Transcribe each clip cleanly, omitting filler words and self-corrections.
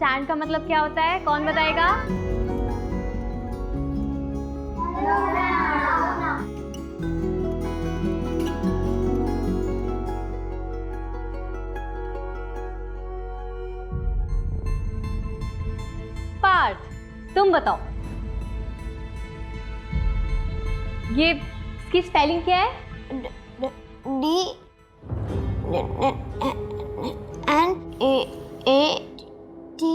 Stand का मतलब क्या होता है, कौन बताएगा? पार्थ, तुम बताओ, ये इसकी स्पेलिंग क्या है? D N A T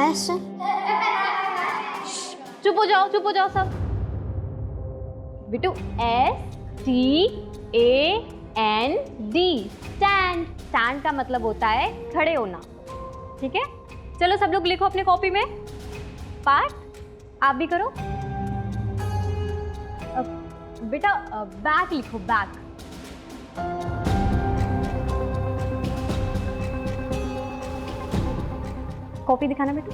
S। चुप हो जाओ सब। Bittu, STAND, stand. स्टैंड का मतलब होता है खड़े होना, ठीक है? चलो सब लोग लिखो अपने कॉपी में। पार्थ, आप भी करो। बेटा बैक लिखो, बैक। कॉपी दिखाना बेटू।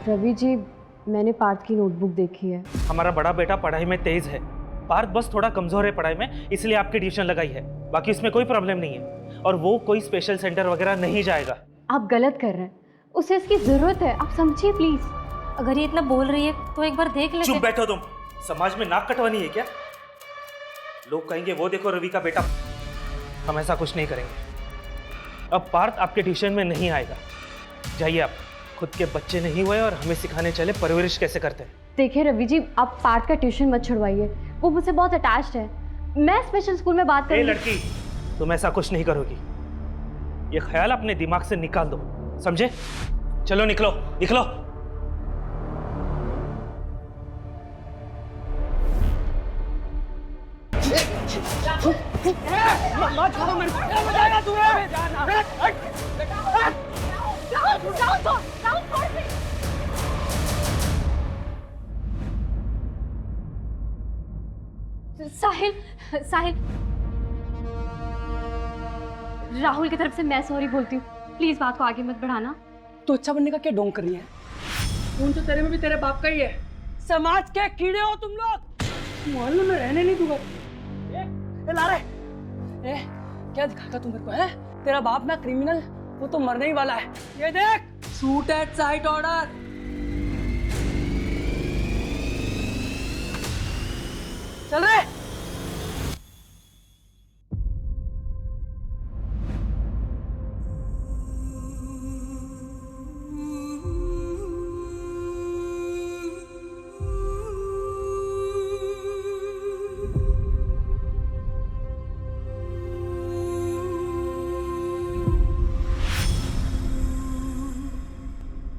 रवि जी, मैंने पार्थ की नोटबुक देखी है। हमारा बड़ा बेटा पढ़ाई में तेज है, पार्थ बस थोड़ा कमजोर है पढ़ाई में, इसलिए आपकी ट्यूशन लगाई है। बाकी उसमें कोई प्रॉब्लम नहीं है और वो कोई स्पेशल सेंटर वगैरह नहीं जाएगा। आप गलत कर रहे हैं, उसे इसकी जरूरत है, आप समझिए प्लीज। अगर ये इतना बोल रही है तो एक बार देख लेते। चुप बैठो तुम, समाज में नाक कटवानी है क्या? लोग कहेंगे वो देखो रवि का बेटा। हम ऐसा कुछ नहीं करेंगे। अब पार्थ आपके ट्यूशन में नहीं आएगा, जाइए आप। खुद के बच्चे नहीं हुए और हमें सिखाने चले परवरिश कैसे करते हैं। देखिए रवि जी, आप पार्थ का ट्यूशन मत छुड़वाइए, वो मुझसे बहुत अटैच्ड है। मैं स्पेशल स्कूल में बात ए करूंगी। लड़की, तुम ऐसा कुछ नहीं करोगी, ये ख्याल अपने दिमाग से निकाल दो, समझे? चलो निकलो निकलो। साहिल, साहिल, राहुल की तरफ से मैं सॉरी बोलती हूँ, प्लीज बात को आगे मत बढ़ाना। तो अच्छा बनने का क्या ढोंग कर रही है? खून तो तेरे में भी तेरे बाप का ही है। समाज के कीड़े हो तुम लोग, मोहल्ले में रहने नहीं दूंगा। ए लारे, ए क्या दिखाता तू मेरे को है? तेरा बाप ना क्रिमिनल, वो तो मरने ही वाला है। ये देख, शूट एट साइट ऑर्डर। चल रे।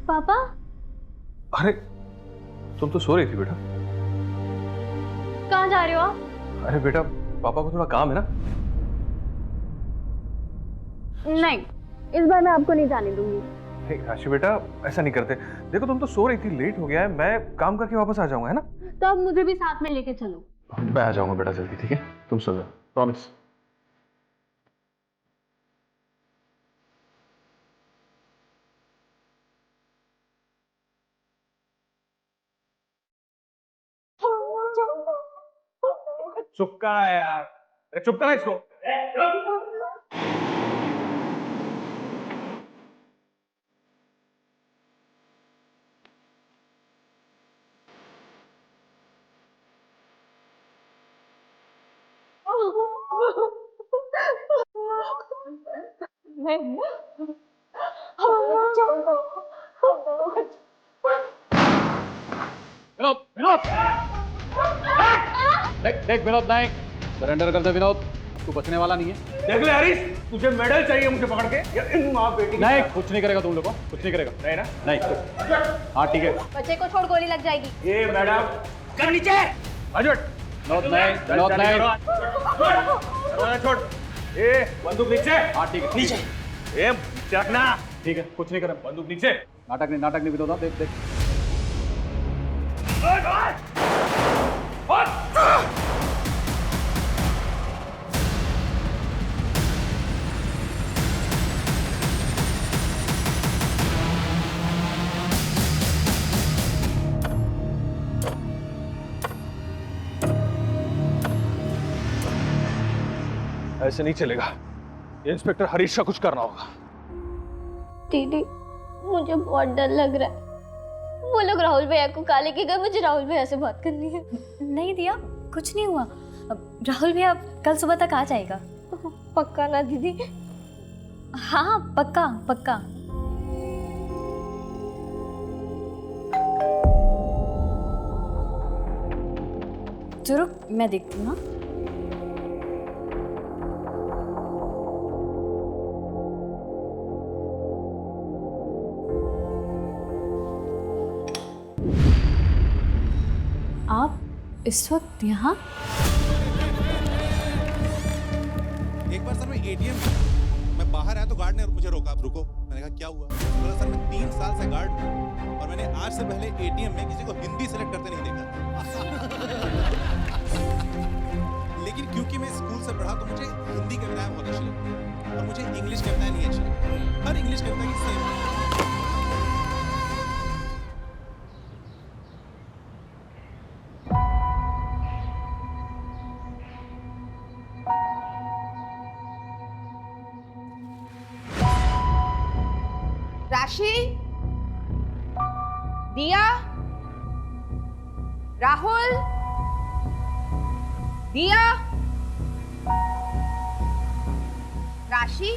पापा, अरे तुम तो सो रही थी बेटा। कहाँ जा रहे हो आप? अरे बेटा, पापा को थोड़ा काम है ना। नहीं, इस बार मैं आपको नहीं जाने दूंगी। नहीं राशि बेटा, ऐसा नहीं करते। देखो तुम तो सो रही थी, लेट हो गया है, मैं काम करके वापस आ जाऊंगा, है ना? तो अब मुझे भी साथ में लेके चलो। मैं आ जाऊंगा बेटा जल्दी, ठीक है? तुम सो जाओ, प्रॉमिस। चुपका है यार, चुपका है इसको। विनोद, विनोद, देख विनोद नायक, सरेंडर कर दे विनोद, तू बचने वाला नहीं है। देख ले हरीश, तुझे मेडल चाहिए मुझे पकड़ के या इन माँ बेटी? नहीं, कुछ नहीं करेगा तुम लोग को, कुछ नहीं करेगा। नहीं ना? नहीं। हाँ ठीक है। बच्चे को छोड़, गोली लग जाएगी। ये मैडम कर नीचे। अजट, विनोद नायक, विनोद नायक, दरवाजा छोड़। ए बंदूक नीचे। हाँ ठीक है। नीचे। ए रखना। ठीक है, कुछ नहीं करेगा। बंदूक नीचे। नाटक नहीं विनोद, देख देख। ऐसे नहीं चलेगा, ये इंस्पेक्टर हरीश का कुछ करना होगा। दीदी मुझे बहुत डर लग रहा है। वो लोग राहुल भैया को कहा लेके गए, मुझे राहुल भैया से बात करनी है। नहीं दिया, कुछ नहीं हुआ। अब राहुल भैया कल सुबह तक आ जाएगा। पक्का ना दीदी? हाँ पक्का पक्का। चलो मैं देखती हूँ। हाँ आप इस वक्त यहाँ? एक बार सर मैं एटीएम मैं बाहर आया तो गार्ड ने मुझे रोका। आप रुको। मैंने कहा क्या हुआ? बोला सर मैं 3 साल से गार्ड हूँ और मैंने आज से पहले एटीएम में किसी को हिंदी सेलेक्ट करते नहीं देखा। लेकिन क्योंकि मैं स्कूल से पढ़ा तो मुझे हिंदी कविताएं बहुत अच्छी लगती और मुझे इंग्लिश कविताएं नहीं अच्छी लगती। हर इंग्लिश कविता की सेम। राशि, दिया, राहुल, दिया, राशि,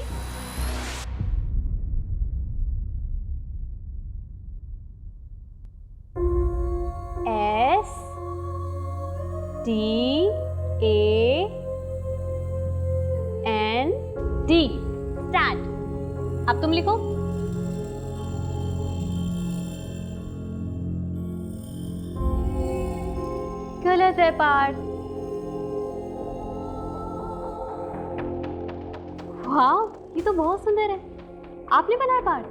STAND। स्टैंड। अब तुम लिखो। गलत है पार्थ। वाह, ये तो बहुत सुंदर है। आपने बनाया पार्थ?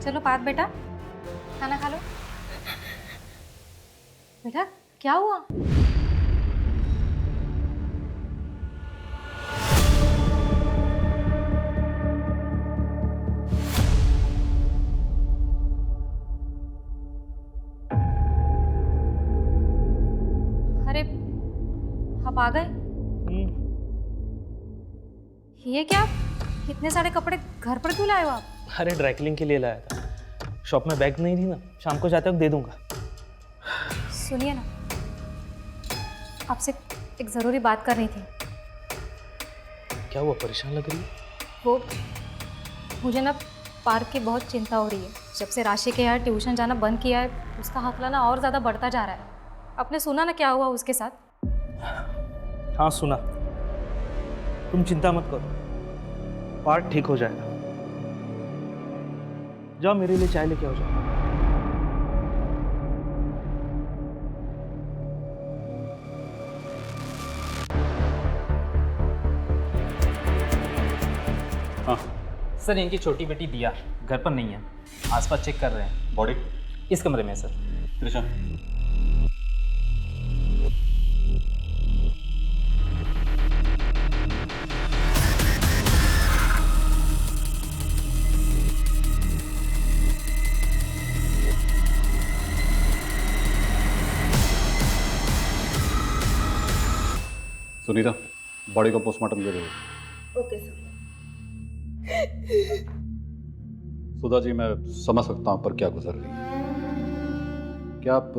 चलो पार्थ बेटा, खाना खा लो। बेटा क्या हुआ? अरे आप आ गए? ये क्या, इतने सारे कपड़े घर पर क्यों लाए हो आप? अरे ड्राई क्लीनिंग के लिए लाया था। शॉप में बैग नहीं थी ना, शाम को जाते वक्त दे दूंगा। सुनिए ना, आपसे एक ज़रूरी बात करनी थी। क्या हुआ, परेशान लग रही है? वो मुझे ना पार्क की बहुत चिंता हो रही है। जब से राशि के यहाँ ट्यूशन जाना बंद किया है, उसका हौसला ना और ज़्यादा बढ़ता जा रहा है। आपने सुना ना क्या हुआ उसके साथ? हाँ सुना। तुम चिंता मत करो, पार्ट ठीक हो जाएगा। जाओ मेरे लिए चाय लेके आओ। जाओ। हाँ सर इनकी छोटी बेटी दिया घर पर नहीं है, आसपास चेक कर रहे हैं। बॉडी इस कमरे में है सर। त्रिशा, सुनीता बॉडी को पोस्टमार्टम के लिए। Okay sir. सुधा जी मैं समझ सकता हूँ पर क्या गुजर रही है। क्या आप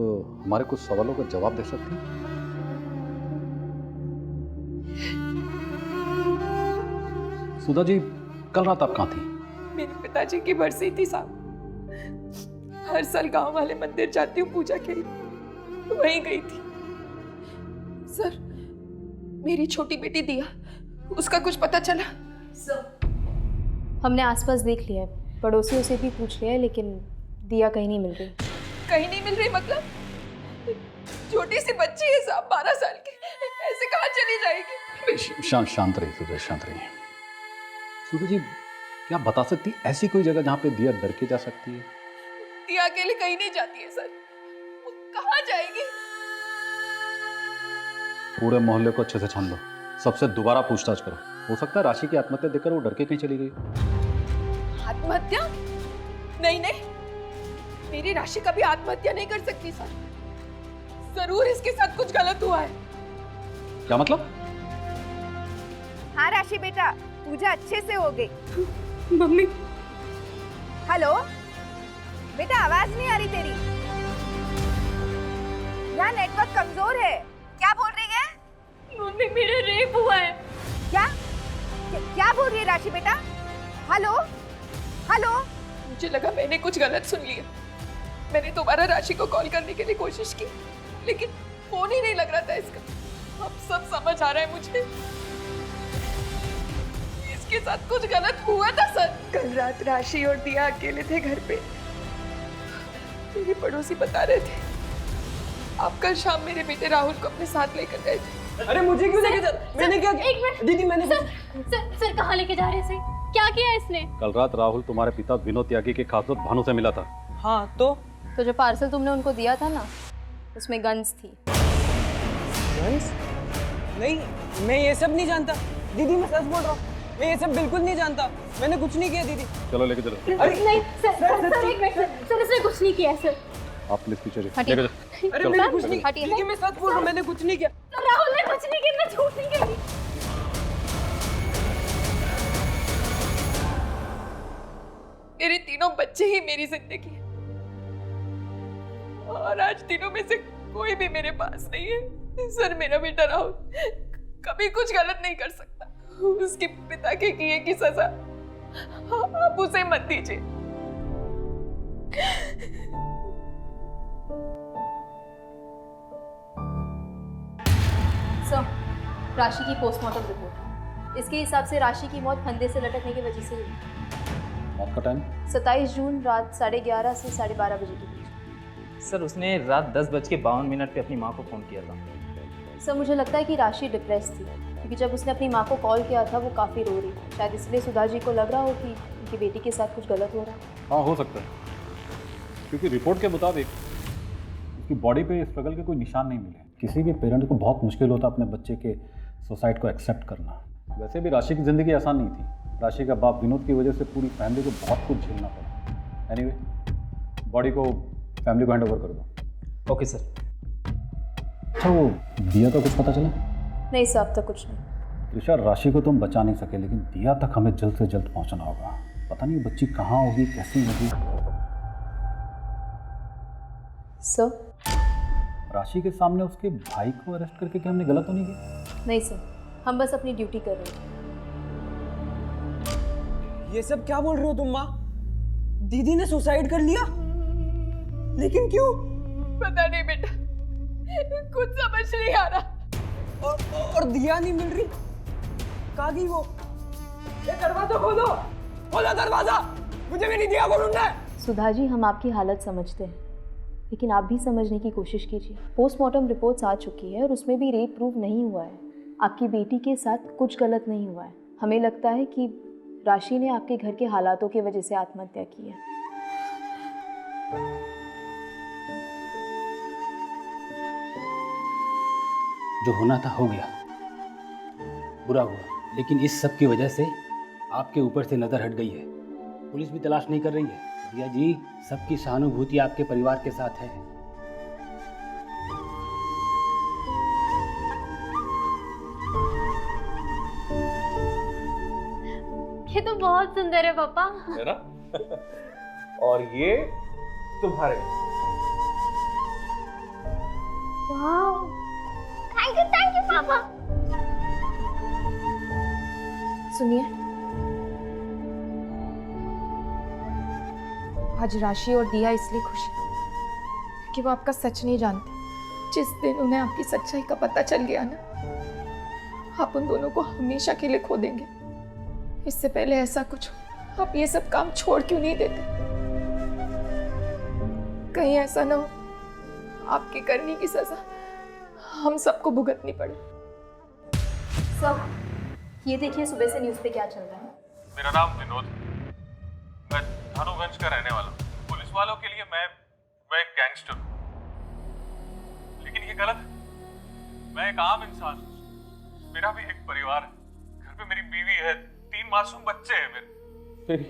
हमारे कुछ सवालों का जवाब दे सकती हैं? सुधा जी कल रात आप कहाँ थी? मेरे पिताजी की बरसी थी साहब। हर साल गांव वाले मंदिर जाती हूँ पूजा के लिए, वहीं गई थी। सर मेरी छोटी बेटी दिया, उसका कुछ पता चला? सर हमने आसपास देख लिया है, पड़ोसियों से भी पूछ लिया है, लेकिन दिया कहीं नहीं मिल रही। कहीं नहीं मिल रही मतलब? छोटी सी बच्ची है साहब, 12 साल की, ऐसे कहाँ चली जाएगी? शांत रहिए सुधा, शांत रहिए। सुधा जी क्या बता सकती ऐसी कोई जगह जहाँ पे दिया डर के जा सकती है? दिया अकेले कहीं नहीं जाती है सर, वो कहाँ जाएगी? पूरे मोहल्ले को अच्छे से छान लो, सबसे दोबारा पूछताछ करो। हो सकता है राशि की आत्महत्या देखकर वो डर के कहीं चली गई। आत्महत्या? नहीं नहीं, मेरी राशि कभी आत्महत्या नहीं कर सकती सर। जरूर इसके साथ कुछ गलत हुआ है। क्या मतलब? हाँ राशि बेटा, पूजा अच्छे से हो गई। मम्मी हेलो बेटा, आवाज नहीं आ रही तेरी। यहाँ नेटवर्क कमजोर है। क्या बोल रही है? मम्मी मेरा रेप हुआ है। क्या बोल रही है राशि बेटा? Hello hello. मुझे लगा मैंने कुछ गलत सुन लिया। मैंने दोबारा राशि को कॉल करने के लिए कोशिश की, लेकिन फोन ही नहीं लग रहा था इसका। अब सब समझ आ रहा है मुझे। इसके साथ कुछ गलत हुआ था सर। कल रात राशि और दिया अकेले थे घर पे। मेरे पड़ोसी बता रहे थे आप कल शाम मेरे बेटे राहुल को अपने साथ लेकर गए थे। अरे मुझे क्यों लेके चल? मैंने क्या किया? एक मिनट दीदी मैंने सर कहाँ लेके जा रहे हैं? क्या किया इसने? कल रात राहुल तुम्हारे पिता विनोद त्यागी के खास दोस्त भानु से मिला था। हाँ तो जो पार्सल तुमने उनको दिया था ना, उसमें गन्स थी। गन्स? नहीं, मैं ये सब नहीं जानता दीदी, मैं सच बोल रहा हूँ। मैं ये सब बिल्कुल नहीं जानता। मैंने कुछ नहीं किया दीदी। चलो लेके चलो। अरे नहीं सर एक मिनट सर, इसने कुछ नहीं किया सर। आप प्लीज पीछे लेके हटिए। चलो। अरे मैंने कुछ नहीं किया दीदी, मैं सच बोल रहा हूँ, मैंने कुछ नहीं किया। राहुल ने कुछ नहीं किया, मैं झूठ नहीं कह रही। मेरे तीनों बच्चे ही मेरी जिंदगी है, और आज तीनों में से कोई भी मेरे पास नहीं है। सर मेरा बेटा राहुल कभी कुछ गलत नहीं कर सकता। उसके पिता के किए की सजा आप उसे मत दीजिए। सर, राशि की पोस्टमार्टम रिपोर्ट। इसके हिसाब से राशि की मौत फंदे से लटकने की वजह से हुई। मौत का टाइम? 27 जून रात 11:30 से 12:30 बजे के बीच। सर उसने रात 10:52 पे अपनी माँ को फ़ोन किया था। सर मुझे लगता है कि राशि डिप्रेस थी, क्योंकि जब उसने अपनी माँ को कॉल किया था वो काफ़ी रो रही थी। शायद इसलिए सुधा जी को लग रहा हो कि उनकी बेटी के साथ कुछ गलत हो रहा है। हाँ हो सकता है, क्योंकि रिपोर्ट के मुताबिक उसकी बॉडी पे स्ट्रगल के कोई निशान नहीं मिले। किसी भी पेरेंट को बहुत मुश्किल होता अपने बच्चे के सुसाइड को एक्सेप्ट करना। वैसे भी राशि की ज़िंदगी आसान नहीं थी। राशि का बाप विनोद की वजह से पूरी फैमिली को बहुत कुछ झेलना पड़ा। एनीवे, बॉडी को फैमिली को हैंड ओवर कर दो। Okay sir. अच्छा वो दिया का कुछ पता चला? नहीं सर, अब तक कुछ नहीं। त्रिशा, राशि को तुम बचा नहीं सके, लेकिन दिया तक हमें जल्द से जल्द पहुंचना होगा। पता नहीं बच्ची कहाँ होगी, कैसी होगी। सर? राशि के सामने उसके भाई को अरेस्ट करके क्या हमने गलत तो नहीं किया? नहीं सर, हम बस अपनी ड्यूटी कर रहे हैं। ये सब क्या बोल रहे हो तुम माँ? दीदी ने सुसाइड कर लिया? लेकिन क्यों? पता नहीं बेटा, कुछ समझ नहीं आ रहा। और दिया नहीं मिल रही, कहाँ गई वो? ये दरवाजा खोलो, खोलो दरवाजा, मुझे भी नहीं दिया को ढूंढना है। सुधा जी, हम आपकी हालत समझते हैं, लेकिन आप भी समझने की कोशिश कीजिए। पोस्टमार्टम रिपोर्ट्स आ चुकी है और उसमें भी रेप प्रूव नहीं हुआ है। आपकी बेटी के साथ कुछ गलत नहीं हुआ है। हमें लगता है कि राशि ने आपके घर के हालातों की वजह से आत्महत्या की है। जो होना था हो गया, बुरा हुआ, लेकिन इस सब की वजह से आपके ऊपर से नज़र हट गई है। पुलिस भी तलाश नहीं कर रही है। दिया जी, सबकी सहानुभूति आपके परिवार के साथ है। ये तो बहुत सुंदर है पापा। है ना? और ये तुम्हारे। वाह, थैंक यू पापा। सुनिए, आज राशि और दिया इसलिए खुश है क्योंकि वो आपका सच नहीं जानते। जिस दिन उन्हें आपकी सच्चाई का पता चल गया ना, आप उन दोनों को हमेशा के लिए खो देंगे। इससे पहले ऐसा कुछ हो, आप ये सब काम छोड़ क्यों नहीं देते? कहीं ऐसा ना हो आपकी करने की सजा हम सबको भुगतनी पड़े। सब ये देखिए सुबह से न्यूज़ पे क्या चल रहा है। मेरा नाम विनोद, मैं धानुगंज का रहने वाला हूँ। पुलिस वालों के लिए मैं एक गैंगस्टर हूँ, लेकिन ये गलत है। मैं एक आम इंसान हूँ। मेरा भी एक परिवार है, घर पे मेरी बीवी है, 3 मासूम बच्चे हैं। मेरी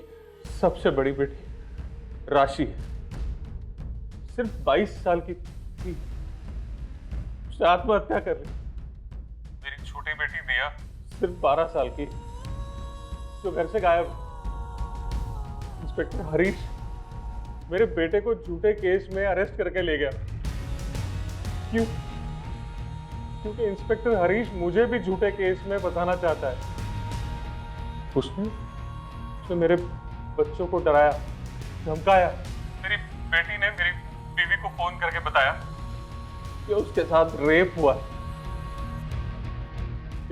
सबसे बड़ी बेटी राशि है। सिर्फ 22 साल की थी, उसने आत्महत्या कर ली। मेरी छोटी बेटी दिया सिर्फ 12 साल की, जो घर से गायब। इंस्पेक्टर हरीश मेरे बेटे को झूठे केस में अरेस्ट करके ले गया। क्यों? क्योंकि इंस्पेक्टर हरीश मुझे भी झूठे केस में फंसाना चाहता है। उसने मेरे बच्चों को डराया, धमकाया। मेरी बेटी ने मेरी बीवी को फोन करके बताया कि उसके साथ रेप हुआ।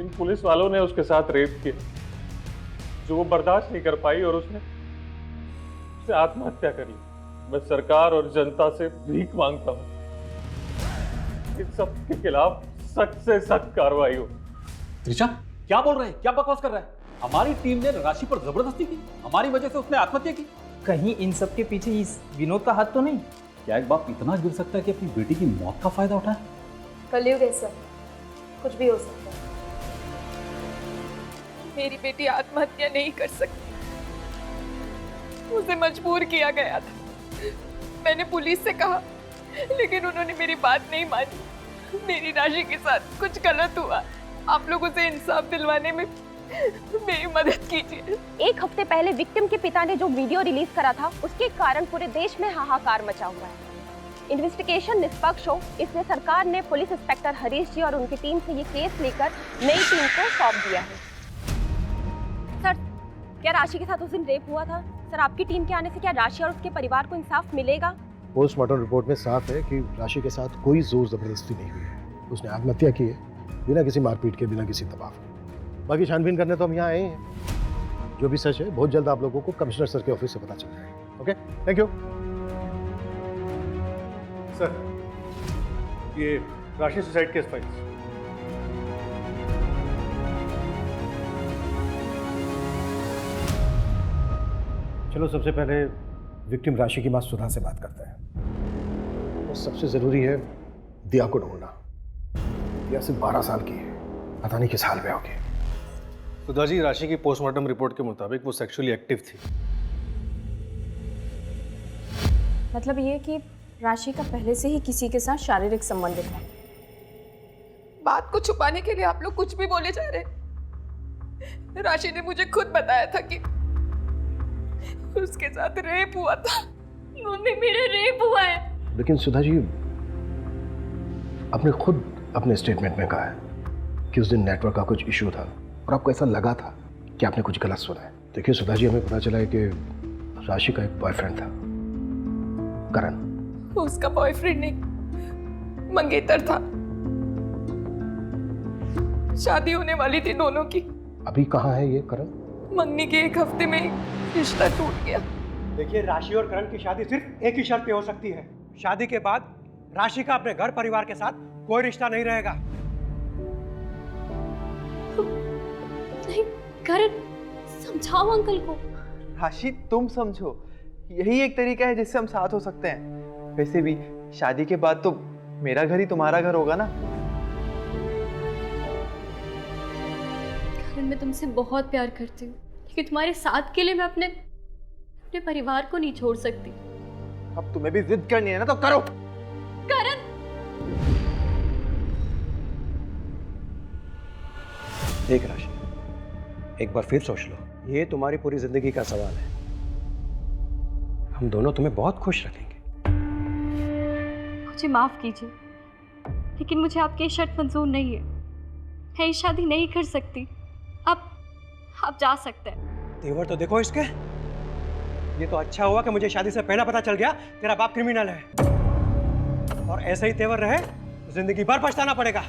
इन पुलिस वालों ने उसके साथ रेप किया, जो वो बर्दाश्त नहीं कर पाई और उसने आत्महत्या कर ली। मैं सरकार और जनता से भीख मांगता हूं, इन सब के खिलाफ सख्त से सख्त कार्रवाई हो। त्रिशा, क्या बोल रहे हैं? क्या बकवास कर रहा है? हमारी टीम ने राशि पर जबरदस्ती की, हमारी वजह से उसने आत्महत्या की। कहीं इन सब के पीछे इस विनोद का हाथ तो नहीं? क्या एक बाप इतना गिर सकता है कि अपनी बेटी की मौत का फायदा उठाए? कलयुग है सर, कुछ भी हो सकता है। मेरी बेटी आत्महत्या नहीं कर सकती, उसे मजबूर किया गया था। मैंने पुलिस से कहा, लेकिन उन्होंने मेरी बात नहीं मानी। मेरी राशि के साथ कुछ गलत हुआ, आप लोग उसे इंसाफ दिलवाने में मेरी मदद कीजिए। 1 हफ्ते पहले विक्टिम के पिता ने जो वीडियो रिलीज करा था, उसके कारण पूरे देश में हाहाकार मचा हुआ है। इन्वेस्टिगेशन निष्पक्ष हो, इसलिए सरकार ने पुलिस इंस्पेक्टर हरीश जी और उनकी टीम से ये केस लेकर नई टीम को सौंप दिया है। सर, क्या राशि के साथ उस दिन रेप हुआ था? सर, आपकी टीम के आने से क्या राशि और उसके परिवार को इंसाफ मिलेगा? पोस्टमार्टम रिपोर्ट में साफ है कि राशि के साथ कोई जोर जबरदस्ती नहीं हुई है। उसने आत्महत्या की है, बिना किसी मारपीट के, बिना किसी दबाव के। बाकी छानबीन करने तो हम यहाँ आए हैं। जो भी सच है, बहुत जल्द आप लोगों को कमिश्नर सर के ऑफिस से पता चल जाएगा। Okay, thank you sir. ये राशि सुसाइड केस फाइल्स। चलो, सबसे पहले विक्टिम राशि की मां सुधा से बात करते हैं। और सबसे जरूरी है दिया को ढूंढना। दिया सिर्फ 12 साल की है, पता नहीं किस हाल में होगी। सुधा जी, राशि की पोस्टमार्टम रिपोर्ट के मुताबिक वो सेक्सुअली एक्टिव थी। मतलब ये कि राशि का पहले से ही किसी के साथ शारीरिक संबंध था। बात को छुपाने के लिए आप लोग कुछ भी बोले जा रहे। राशि ने मुझे खुद बताया था कि उसके साथ रेप हुआ था। मम्मी, मेरा रेप हुआ है। लेकिन सुधा जी, आपने खुद अपने स्टेटमेंट में कहा है कि उस दिन नेटवर्क का कुछ इशू था और आपको ऐसा लगा था कि आपने कुछ गलत सुना है। देखिए सुधा जी, हमें पता चला है कि राशि का एक बॉयफ्रेंड था, करण। उसका बॉयफ्रेंड नहीं, मंगेतर था। शादी होने वाली थी दोनों की। अभी कहाँ है ये करण? मंगनी के 1 हफ्ते में रिश्ता टूट गया। देखिए, राशि और करण की शादी सिर्फ एक ही शर्त पे हो सकती है। शादी के बाद राशि का अपने घर परिवार के साथ कोई रिश्ता नहीं रहेगा। नहीं, करण, समझाओ अंकल को। राशि, तुम समझो, यही एक तरीका है जिससे हम साथ हो सकते हैं। वैसे भी शादी के बाद तो मेरा घर ही तुम्हारा घर होगा ना। करण, मैं तुमसे बहुत प्यार करती हूँ, लेकिन तुम्हारे साथ के लिए मैं अपने परिवार को नहीं छोड़ सकती। अब तुम्हें भी जिद करनी है ना, तो करो। करण, देख राशि, एक बार फिर सोच लो, ये तुम्हारी पूरी जिंदगी का सवाल है। हम दोनों तुम्हें बहुत खुश रखेंगे। मुझे माफ कीजिए, लेकिन मुझे आपकी शर्त मंजूर नहीं है। मैं ये शादी नहीं कर सकती। आप जा सकते हैं। तेवर तो देखो इसके। ये तो अच्छा हुआ कि मुझे शादी से पहले पता चल गया तेरा बाप क्रिमिनल है, और ऐसे ही तेवर रहे तो जिंदगी भर पछताना पड़ेगा।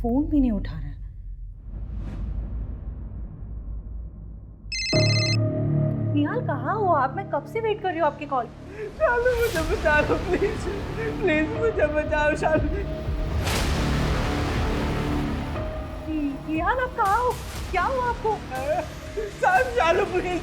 फोन भी नहीं उठा रहा। निहाल, कहाँ हो आप? मैं कब से वेट कर रही हूँ आपकी कॉल। शालू मुझे बचा लो प्लीज, प्लीज मुझे बचाओ शालू। रिहान आप कहाँ हो? क्या हुआ आपको? शालू प्लीज।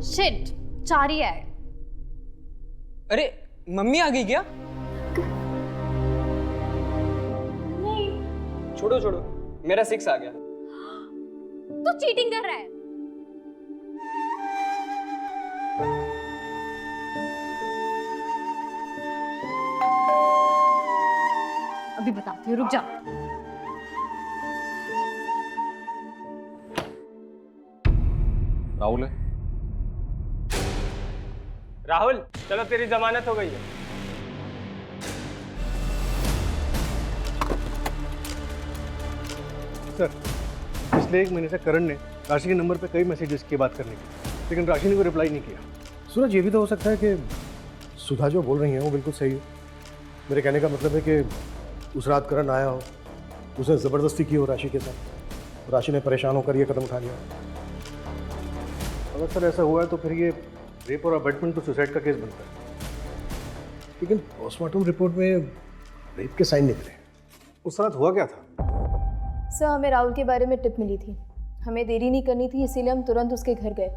शिट, चारी है। अरे मम्मी आ गई क्या? नहीं। छोड़ो छोड़ो, मेरा 6 आ गया। तू चीटिंग कर रहा है। अभी बताती हूँ, रुक जा। राहुल है? राहुल चलो, तेरी जमानत हो गई है। सर, पिछले 1 महीने से करण ने राशि के नंबर पे कई मैसेजेस किए बात करने की, लेकिन राशि ने कोई रिप्लाई नहीं किया। सूरज, ये भी तो हो सकता है कि सुधा जो बोल रही है वो बिल्कुल सही हो। मेरे कहने का मतलब है कि उस रात करण आया हो, उसने ज़बरदस्ती की हो राशि के साथ, राशि ने परेशान होकर ये कदम उठा लिया। अगर सर ऐसा हुआ है तो फिर ये रेप और अबैटमेंट तो सुसाइड का केस बनता है, लेकिन पोस्टमार्टम रिपोर्ट में रेप के साइन निकले। उस रात हुआ क्या था? सर, हमें राहुल के बारे में टिप मिली थी, हमें देरी नहीं करनी थी, इसीलिए हम तुरंत उसके घर गए।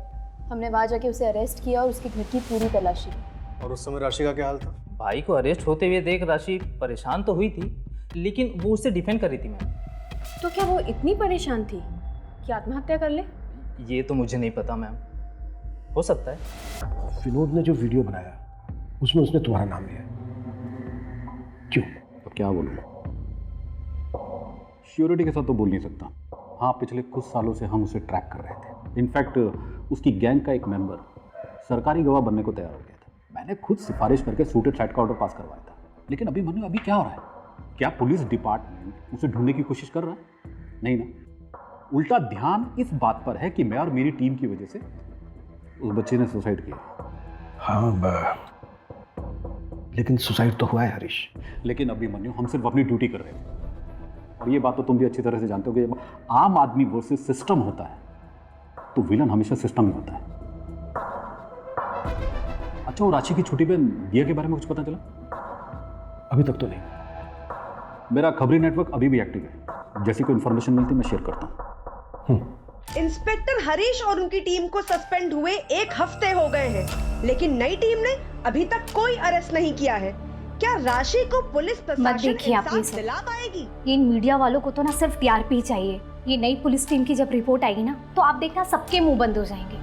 हमने वहाँ जाके उसे अरेस्ट किया और उसके घर की पूरी तलाशी की। और उस समय राशि का क्या हाल था? भाई को अरेस्ट होते हुए देख राशि परेशान तो हुई थी, लेकिन वो उससे डिफेंड कर रही थी मैम। तो क्या वो इतनी परेशान थी कि आत्महत्या कर ले? ये तो मुझे नहीं पता मैम, हो सकता है। विनोद ने जो वीडियो बनाया उसमें उसने तुम्हारा नाम लिया, क्यों? अब क्या बोलूँ, श्योरिटी के साथ तो बोल नहीं सकता। हाँ, पिछले कुछ सालों से हम उसे ट्रैक कर रहे थे। इनफैक्ट उसकी गैंग का एक मेंबर सरकारी गवाह बनने को तैयार हो गया था। मैंने खुद सिफारिश करके सूटेड साइड का ऑर्डर पास करवाया था। लेकिन अभी मनु, अभी क्या हो रहा है? क्या पुलिस डिपार्टमेंट उसे ढूंढने की कोशिश कर रहा है? नहीं ना, उल्टा ध्यान इस बात पर है कि मैं और मेरी टीम की वजह से उस बच्चे ने सुसाइड किया। हाँ, लेकिन सुसाइड तो हुआ है हरीश। लेकिन अभी मनु, हम सिर्फ अपनी ड्यूटी कर रहे थे। और ये बात तो तुम भी अच्छी तरह से जानते हो कि जब आम आदमी वर्सेस सिस्टम होता है तो विलन हमेशा सिस्टम ही होता है। अच्छा, वो राशि की छोटी बहन दिया के बारे में कुछ पता चला? अभी तक तो नहीं। मेरा खबरी नेटवर्क अभी भी एक्टिव है, जैसी कोई इन्फॉर्मेशन मिलती मैं शेयर करता हूँ। इंस्पेक्टर हरीश और उनकी टीम को सस्पेंड हुए 1 हफ्ते हो गए हैं, लेकिन नई टीम ने अभी तक कोई अरेस्ट नहीं किया है। क्या राशि को पुलिस प्रशासन इंसाफ दिला पाएगी? ये मीडिया वालों को तो ना सिर्फ टीआरपी चाहिए। ये नई पुलिस टीम की जब रिपोर्ट आएगी ना, तो आप देखना सबके मुंह बंद हो जाएंगे।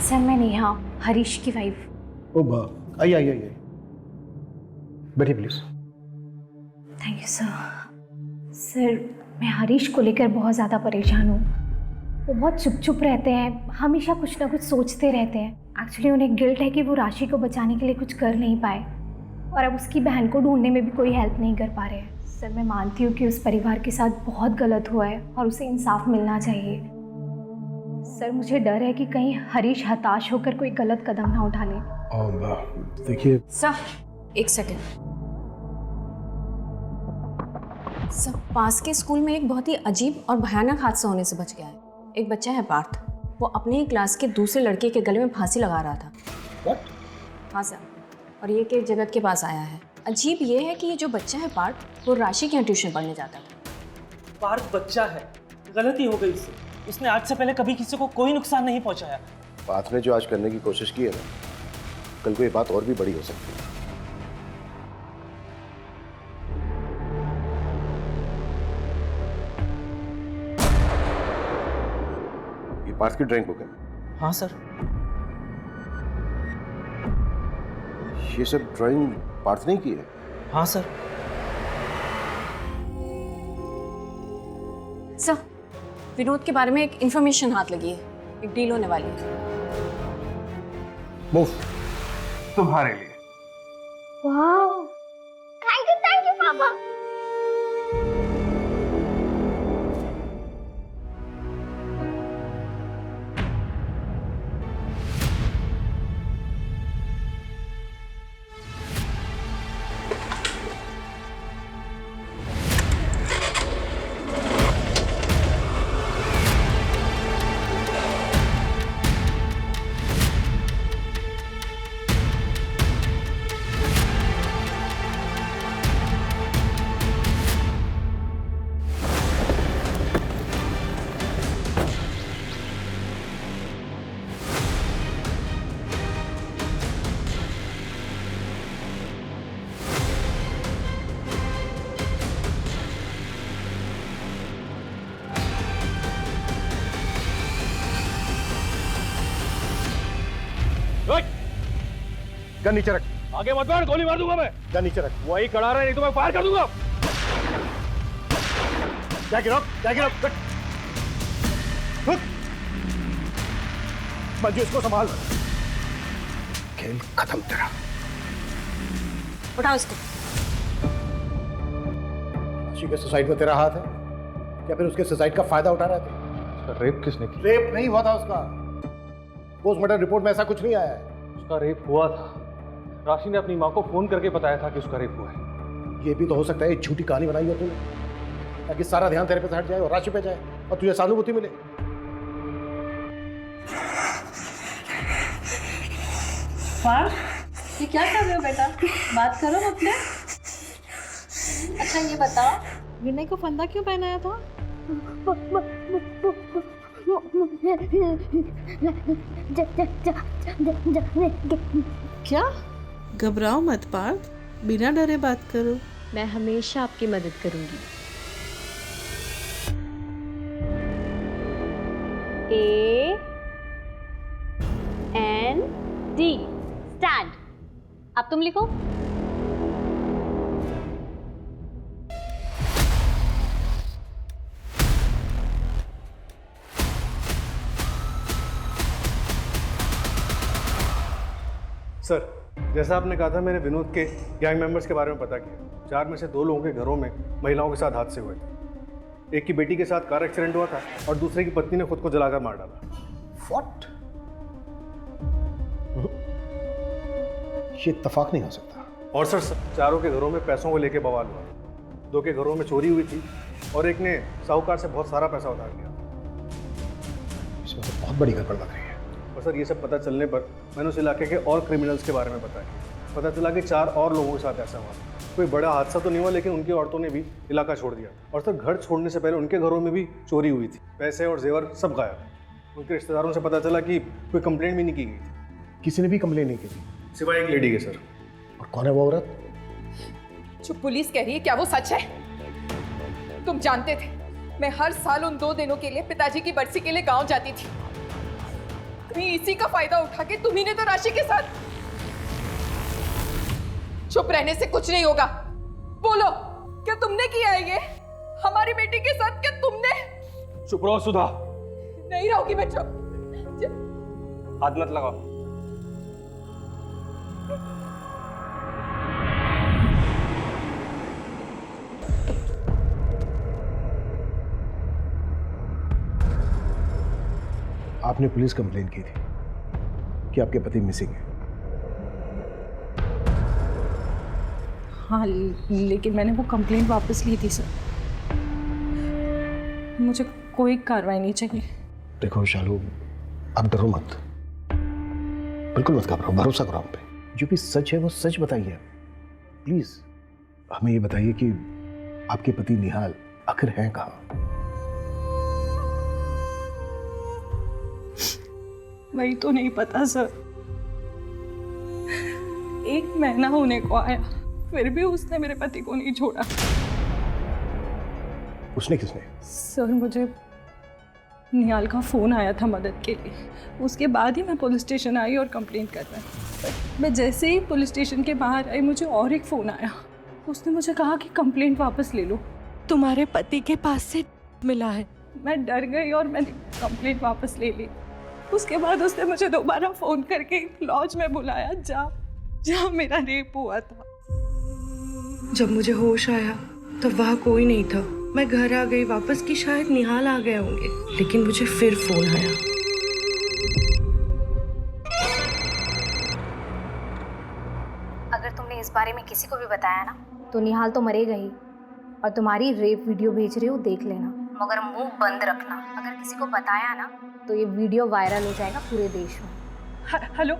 सर, मैं नेहा, हरीश की वाइफ। ओ बा, आइए आइए आइए, बैठिए please. Thank you sir. Sir, मैं हरीश को लेकर बहुत ज़्यादा परेशान हूँ। वो बहुत चुप चुप रहते हैं, हमेशा कुछ ना कुछ सोचते रहते हैं। एक्चुअली उन्हें गिल्ट है कि वो राशि को बचाने के लिए कुछ कर नहीं पाए, और अब उसकी बहन को ढूंढने में भी कोई हेल्प नहीं कर पा रहे हैं। सर, मैं मानती हूँ कि उस परिवार के साथ बहुत गलत हुआ है और उसे इंसाफ मिलना चाहिए। सर, मुझे डर है कि कहीं हरीश हताश होकर कोई गलत कदम ना उठा ले। देखिए सर, 1 सेकेंड। सर, पास के स्कूल में एक बहुत ही अजीब और भयानक हादसा होने से बच गया है। एक बच्चा है पार्थ, वो अपने ही क्लास के दूसरे लड़के के गले में फांसी लगा रहा था। What? हाँ सर, और ये केस जगत के पास आया है। अजीब ये है कि ये जो बच्चा है पार्थ, वो राशि के यहाँ ट्यूशन पढ़ने जाता था। पार्थ बच्चा है, गलती हो गई उससे। उसने आज से पहले कभी किसी को कोई नुकसान नहीं पहुंचाया। पार्थ ने जो आज करने की कोशिश की है ना, कल को ये बात और भी बड़ी हो सकती है। ये पार्थ की ड्राइंग बुक है? हाँ सर। ये सब ड्राइंग पार्थ ने की है? हाँ सर। सर, विनोद के बारे में एक इंफॉर्मेशन हाथ लगी है, एक डील होने वाली है। मूव। तुम्हारे लिए। वाह, थैंक यू पापा। गन नीचे रख। आगे मत बढ़, गोली मार दूंगा मैं। गन नीचे रख। वही खड़ा रहा, नहीं तो मैं फायर कर दूंगा। क्या गिरो? मंजू, इसको संभाल। खेल खत्म तेरा। उठाओ इसको। राशि के सुसाइड में तेरा हाथ है या फिर उसके सुसाइड का फायदा उठा रहे थे? उसका रेप किसने किया? रेप नहीं हुआ था उसका। पोस्टमार्टम रिपोर्ट में ऐसा कुछ नहीं आया है। उसका रेप हुआ था। राशि ने अपनी माँ को फोन करके बताया था कि उसका रेप हुआ है। ये भी तो हो सकता है एक झूठी कहानी बनाई हो तूने, ताकि सारा ध्यान तेरे पे से हट जाए और राशि पे जाए और तुझे सहानुभूति मिले। ये क्या कर रहे हो बेटा? बात करो अपने। अच्छा ये बताओ, विनय को फंदा क्यों पहनाया था? क्या? घबराओ मत पार्थ, बिना डरे बात करो। मैं हमेशा आपकी मदद करूंगी। AND stand. अब तुम लिखो। सर, जैसा आपने कहा था, मैंने विनोद के गैंग मेंबर्स के बारे में पता किया। 4 में से 2 लोगों के घरों में महिलाओं के साथ हादसे हुए थे। एक की बेटी के साथ कार एक्सीडेंट हुआ था और दूसरे की पत्नी ने खुद को जलाकर मार डाला। What? ये इत्तेफाक नहीं हो सकता। और सर, चारों के घरों में पैसों को लेकर बवाल हुआ। 2 के घरों में चोरी हुई थी और एक ने साहूकार से बहुत सारा पैसा उधार लिया। इसमें तो बहुत बड़ी गड़बड़ लग रही है। और सर, ये सब पता चलने पर मैंने उस इलाके के और क्रिमिनल्स के बारे में बताया। पता चला कि 4 और लोगों के साथ ऐसा हुआ। कोई बड़ा हादसा तो नहीं हुआ, लेकिन उनकी औरतों ने भी इलाका छोड़ दिया। और सर, घर छोड़ने से पहले उनके घरों में भी चोरी हुई थी। पैसे और जेवर सब गायब। उनके रिश्तेदारों से पता चला कि कोई कंप्लेंट भी नहीं की गई थी। किसी ने भी कंप्लेंट नहीं की थी सिवाय एक लेडी के सर। और कौन है वो औरत? जो पुलिस कह रही है, क्या वो सच है? तुम जानते थे मैं हर साल उन 2 दिनों के लिए पिताजी की बरसी के लिए गांव जाती थी। कहीं इसी का फायदा उठा के तुम्ही ने तो राशि के साथ। चुप रहने से कुछ नहीं होगा। बोलो, क्या तुमने किया है ये हमारी बेटी के साथ? क्या तुमने? चुप रहो सुधा। नहीं रहूंगी मैं चुप। हाथ मत लगाओ। आपने पुलिस कंप्लेंट की थी कि आपके पति मिसिंग है। हाँ, लेकिन मैंने वो कंप्लेंट वापस ली थी सर। मुझे कोई कार्रवाई नहीं चाहिए। देखो शालू, आप डरो मत, बिल्कुल मत घबराओ, भरोसा करो हम पे। जो भी सच है वो सच बताइए प्लीज। हमें ये बताइए कि आपके पति निहाल आखिर हैं कहाँ? वही तो नहीं पता सर। 1 महीना होने को आया, फिर भी उसने मेरे पति को नहीं छोड़ा। उसने किसने? सर मुझे निहाल का फ़ोन आया था मदद के लिए, उसके बाद ही मैं पुलिस स्टेशन आई और कंप्लेंट करना। मैं जैसे ही पुलिस स्टेशन के बाहर आई मुझे और एक फ़ोन आया। उसने मुझे कहा कि कंप्लेंट वापस ले लो, तुम्हारे पति के पास से मिला है। मैं डर गई और मैंने कंप्लेंट वापस ले ली। उसके बाद उसने मुझे दोबारा फ़ोन करके लॉज में बुलाया जहाँ मेरा रेप हुआ था। जब मुझे होश आया तब वहाँ कोई नहीं था। मैं घर आ गई वापस कि शायद निहाल आ गए होंगे, लेकिन मुझे फिर फोन आया। अगर तुमने इस बारे में किसी को भी बताया ना तो निहाल तो मरेगा ही, और तुम्हारी रेप वीडियो भेज रही हो देख लेना, मगर मुंह बंद रखना। अगर किसी को बताया ना तो ये वीडियो वायरल हो जाएगा पूरे देश में। हेलो,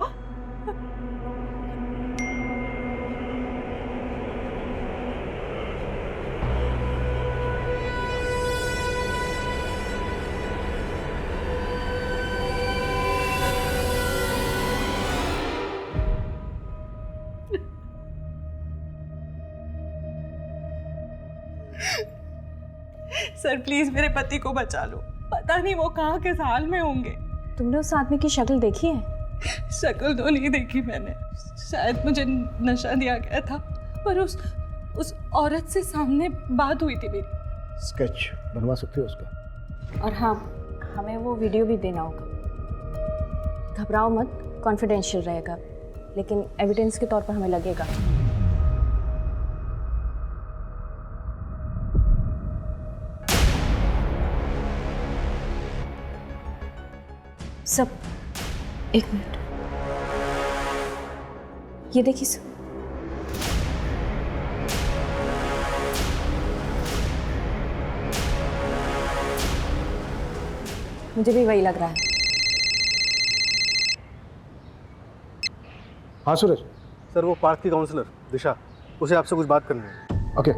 सर प्लीज मेरे पति को बचा लो, पता नहीं वो कहाँ किस हाल में होंगे। तुमने उस आदमी की शक्ल देखी है? शक्ल तो नहीं देखी मैंने, शायद मुझे नशा दिया गया था, पर उस औरत से सामने बात हुई थी मेरी। स्केच बनवा सकते हो उसका? और हाँ, हमें वो वीडियो भी देना होगा। घबराओ मत, कॉन्फिडेंशियल रहेगा, लेकिन एविडेंस के तौर पर हमें लगेगा। सब एक मिनट, ये देखिए सब। मुझे भी वही लग रहा है। हाँ सूरज। सर वो पार्क की काउंसलर दिशा, उसे आपसे कुछ बात करनी है। ओके।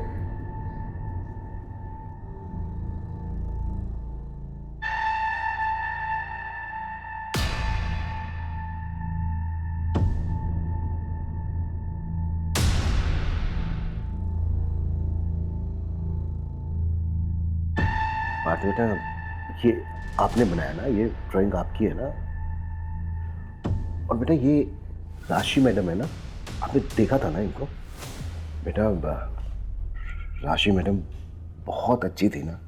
पार्थ बेटा, ये आपने बनाया ना, ये ड्राइंग आपकी है ना? और बेटा ये राशि मैडम है ना, आपने देखा था ना इनको? बेटा राशि मैडम बहुत अच्छी थी ना,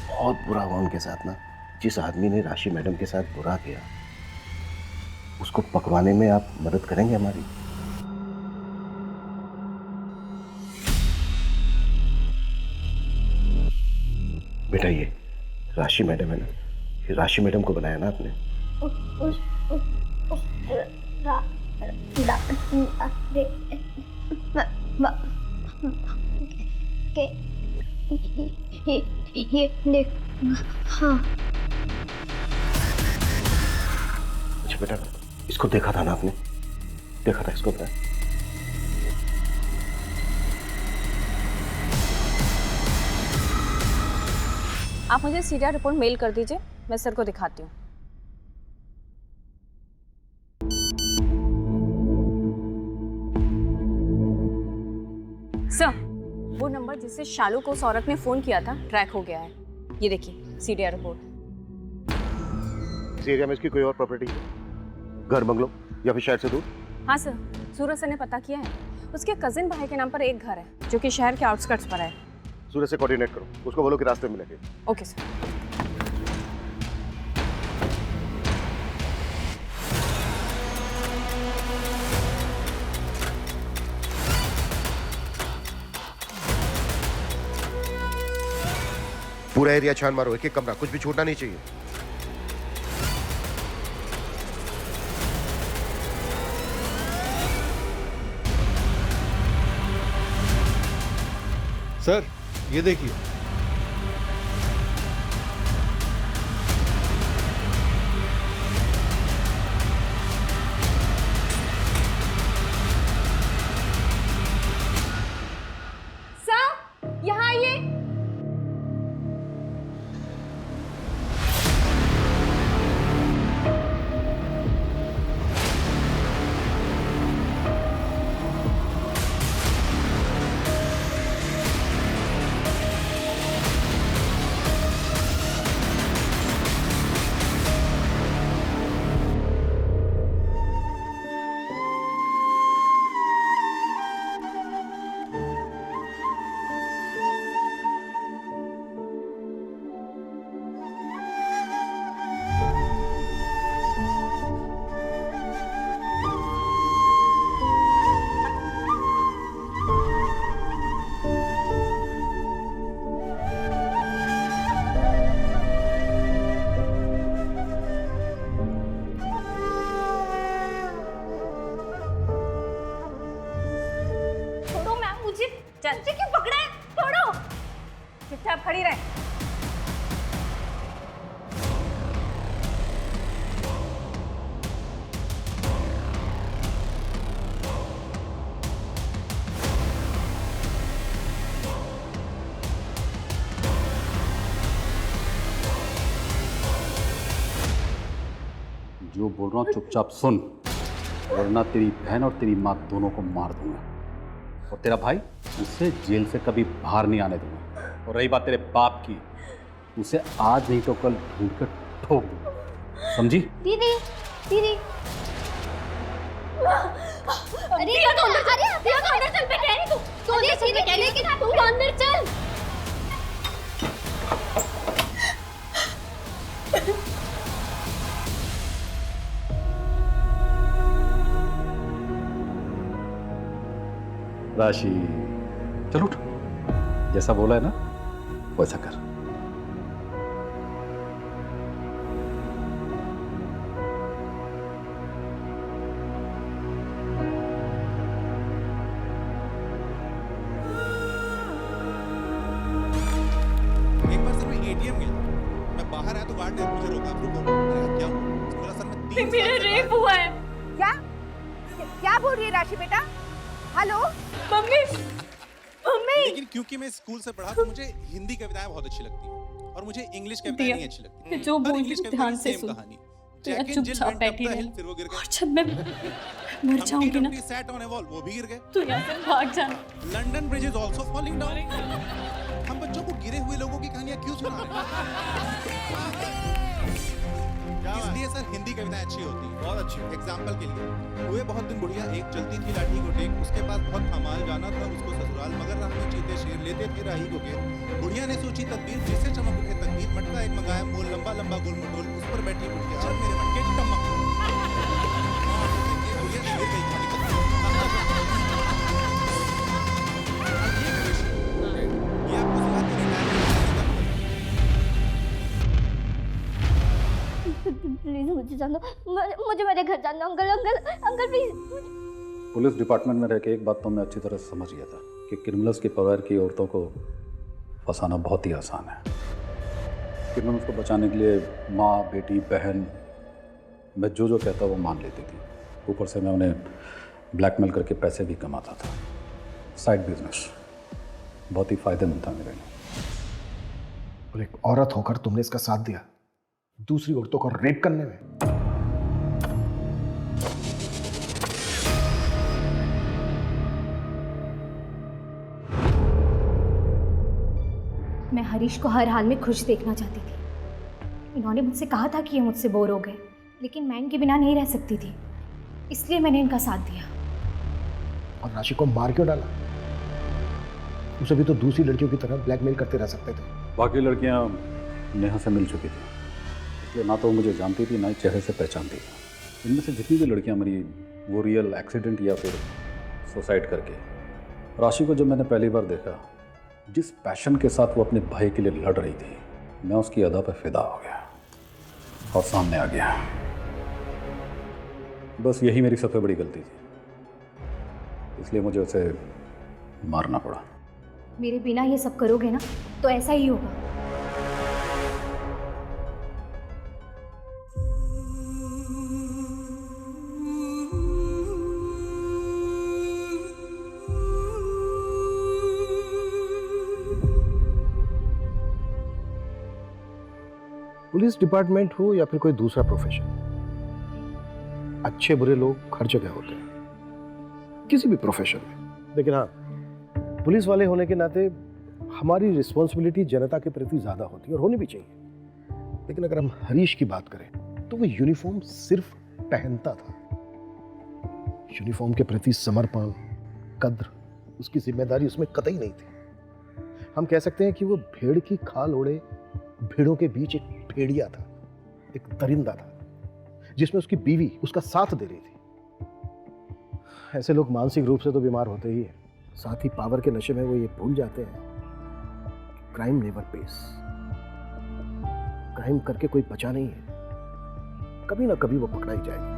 बहुत बुरा हुआ उनके साथ ना। जिस आदमी ने राशि मैडम के साथ बुरा किया उसको पकवाने में आप मदद करेंगे हमारी? बेटा ये राशि मैडम है ना, ये राशि मैडम को बनाया ना आपने? हाँ। अच्छा बेटा, इसको देखा था ना आपने? देखा था इसको बेटा? आप मुझे सीरिया रिपोर्ट मेल कर दीजिए, मैं सर को दिखाती हूँ। सर, वो नंबर जिससे शालू को उस औरत ने फोन किया था ट्रैक हो गया है। ये देखिए सीरिया रिपोर्ट। इस एरिया में इसकी कोई और प्रॉपर्टी है? घर, बंगलो या फिर शहर से दूर? हाँ सर, सूरज सर ने पता किया है। उसके कजिन भाई के नाम पर एक घर है जो कि शहर के आउटस्कर्ट्स पर है। सूरज से कोऑर्डिनेट करो, उसको बोलो कि रास्ते में मिलेंगे। Okay sir. पूरा एरिया छान मारो, एक एक कमरा, कुछ भी छूटना नहीं चाहिए। सर ये देखिए, चल जी क्यों पकड़ा है? छोड़ो, चुपचाप खड़ी रहे। जो बोल रहा हूँ चुपचाप सुन, वरना तेरी बहन और तेरी माँ दोनों को मार दूंगा, और तेरा भाई उसे जेल से कभी बाहर नहीं आने दूंगा। और रही बात तेरे बाप की, उसे आज नहीं तो कल ढूंढ कर ठोक दूंगा, समझी? दीदी दीदी अरे तो अंदर चल बेटे, नहीं तू अंदर चल। राशि चल उठ, जैसा बोला है ना वैसा कर। एक बार सर मैं एटीएम गया, मैं बाहर आया तो गार्ड ने मुझे रोका, रुको। मैंने कहा क्या हुआ? बोला सर मैं 3 साल से रेप हुआ है। क्या बोल रही है राशि बेटा? Hello mummy, mummy. लेकिन क्योंकि मैं स्कूल से पढ़ा तो मुझे हिंदी कविताएं बहुत अच्छी लगती हैं और मुझे इंग्लिश कविताएं नहीं अच्छी लगती। जो बोल इंग्लिश रही ध्यान से सुन, तो यार चुपचाप बैठी रहे, और जब मैं मर जाऊंगी ना वो भी गिर गए, तो यहाँ से भाग जाना। London bridge is also falling down. हम बच्चों को गिरे हुए लोगों की कहानियां क्यों सुना रहे हैं? इसलिए सर हिंदी कविताएं अच्छी होती हैं, बहुत अच्छी। एग्जाम्पल के लिए हुए बहुत दिन बुढ़िया, एक चलती थी लाठी को टेक, उसके पास बहुत कमाल जाना था उसको ससुराल, मगर राह में चीते शेर लेते थे राही को घेर। बुढ़िया ने सोची तदबीर, जिससे चमक उठे तकदीर, मटका एक मंगाया मोल, लंबा लंबा गोल मटोल, उस पर बैठी बुढ़िया, चल मेरे मटके टमक। बुढ़िया ने गिर गई खाली कदम। ये आपको सिखाते हैं प्लीज मुझे जान दो, मुझे मेरे घर जाना। Uncle uncle uncle please. Police department में रह के एक बात तो मैं अच्छी तरह से समझ गया था कि क्रिमिनल्स के परिवार की औरतों को फंसाना बहुत ही आसान है। क्रिमिनल्स को बचाने के लिए माँ, बेटी, बहन, मैं जो कहता वो मान लेती थी। ऊपर से मैं उन्हें ब्लैकमेल करके पैसे भी कमाता था। साइड बिजनेस बहुत ही फायदेमंद था मेरे लिए। और एक औरत होकर तुमने इसका साथ दिया दूसरी औरतों को रेप करने में। मैं हरीश को हर हाल में खुश देखना चाहती थी। इन्होंने मुझसे कहा था कि ये मुझसे बोर हो गए, लेकिन मैं इनके बिना नहीं रह सकती थी, इसलिए मैंने इनका साथ दिया। और राशि को मार क्यों डाला? उसे भी तो दूसरी लड़कियों की तरह ब्लैकमेल करते रह सकते थे। बाकी लड़कियां नेहा से मिल चुकी थी, इसलिए ना तो वो मुझे जानती थी ना ही चेहरे से पहचानती थी। इनमें से जितनी भी लड़कियां मरी वो रियल एक्सीडेंट या फिर सुसाइड करके। राशि को जब मैंने पहली बार देखा, जिस पैशन के साथ वो अपने भाई के लिए लड़ रही थी, मैं उसकी अदा पर फिदा हो गया और सामने आ गया। बस यही मेरी सबसे बड़ी गलती थी, इसलिए मुझे उसे मारना पड़ा। मेरे बिना ये सब करोगे ना तो ऐसा ही होगा। पुलिस डिपार्टमेंट हो या फिर कोई दूसरा प्रोफेशन, अच्छे बुरे लोग हर जगह होते हैं, किसी भी प्रोफेशन में। लेकिन हाँ, पुलिस वाले होने के नाते हमारी रिस्पॉन्सिबिलिटी जनता के प्रति ज़्यादा होती है और होनी भी चाहिए। लेकिन अगर हम हरीश की बात करें तो वो यूनिफॉर्म सिर्फ पहनता था। यूनिफॉर्म के प्रति समर्पण, कद्र, उसकी जिम्मेदारी उसमें कतई नहीं थी। हम कह सकते हैं कि वो भेड़ की खाल ओढ़े भेड़ों के बीच एक भेड़िया था, एक दरिंदा था, जिसमें उसकी बीवी उसका साथ दे रही थी। ऐसे लोग मानसिक रूप से तो बीमार होते ही हैं, साथ ही पावर के नशे में वो ये भूल जाते हैं क्राइम नेवर पेस। क्राइम करके कोई बचा नहीं है, कभी ना कभी वो पकड़ा ही जाएगा।